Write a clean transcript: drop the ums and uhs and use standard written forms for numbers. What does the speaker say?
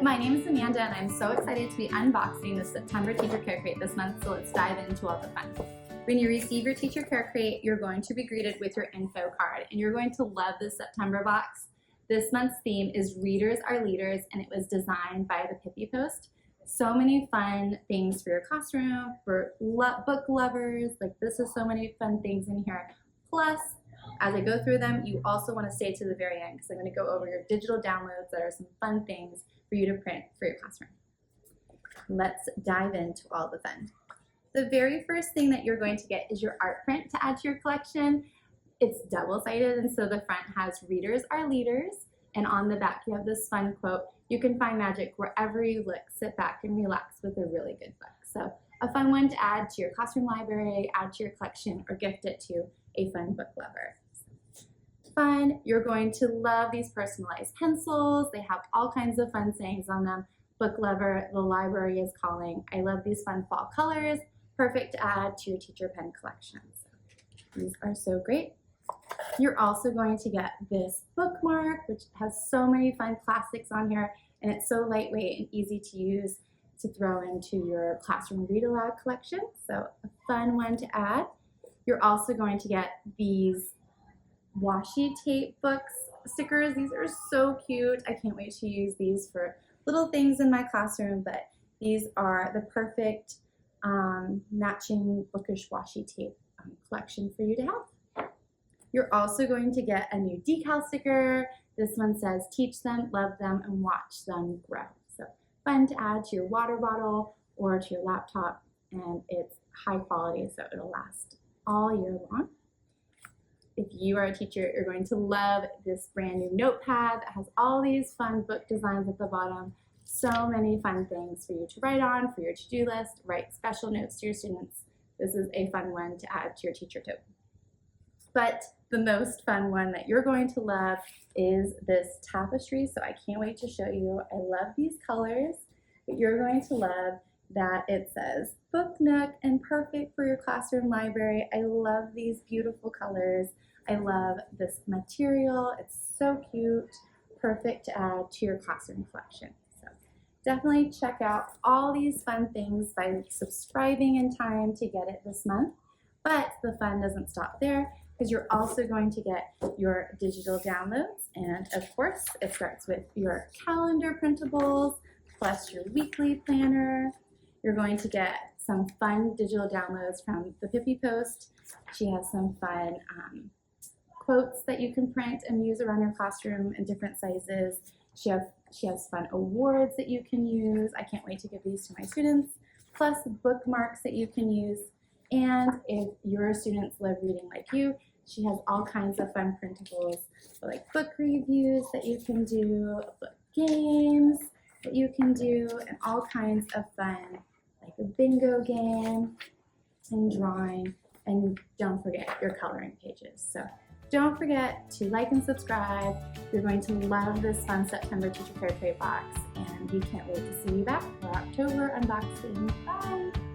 My name is Amanda and I'm so excited to be unboxing the September Teacher Care Crate this month, so let's dive into all the fun. When you receive your Teacher Care Crate, you're going to be greeted with your info card and you're going to love this September box. This month's theme is Readers Are Leaders and it was designed by the Pippi Post. So many fun things for your classroom, for book lovers, like this is so many fun things in here. Plus, as I go through them, you also want to stay to the very end because I'm going to go over your digital downloads that are some fun things for you to print for your classroom. Let's dive into all the fun. The very first thing that you're going to get is your art print to add to your collection. It's double-sided, and so the front has Readers Are Leaders, and on the back you have this fun quote, "You can find magic wherever you look. Sit back and relax with a really good book." So a fun one to add to your classroom library, add to your collection, or gift it to a fun book lover. Fun, you're going to love these personalized pencils. They have all kinds of fun sayings on them. Book lover, the library is calling. I love these fun fall colors. Perfect to add to your teacher pen collection. So these are so great. You're also going to get this bookmark, which has so many fun classics on here, and it's so lightweight and easy to use to throw into your classroom read aloud collection. So a fun one to add. You're also going to get these washi tape books stickers. These are so cute. I can't wait to use these for little things in my classroom, but these are the perfect matching bookish washi tape collection for you to have. You're also going to get a new decal sticker. This one says, "Teach them, love them, and watch them grow." So fun to add to your water bottle or to your laptop, and it's high quality, so it'll last all year long. If you are a teacher, you're going to love this brand new notepad that has all these fun book designs at the bottom. So many fun things for you to write on, for your to-do list, write special notes to your students. This is a fun one to add to your teacher tote. But the most fun one that you're going to love is this tapestry, so I can't wait to show you. I love these colors, but you're going to love that it says Book Nook and perfect for your classroom library. I love these beautiful colors. I love this material. It's so cute, perfect to add to your classroom collection. So definitely check out all these fun things by subscribing in time to get it this month. But the fun doesn't stop there because you're also going to get your digital downloads. And of course, it starts with your calendar printables plus your weekly planner. You're going to get some fun digital downloads from the Pippi Post. She has some fun quotes that you can print and use around your classroom in different sizes. She has fun awards that you can use. I can't wait to give these to my students, plus bookmarks that you can use. And if your students love reading like you, she has all kinds of fun printables, like book reviews that you can do, book games that you can do, and all kinds of fun, like a bingo game and drawing, and don't forget your coloring pages. So don't forget to like and subscribe. You're going to love this fun September Teacher Care Crate box, and we can't wait to see you back for October unboxing. Bye!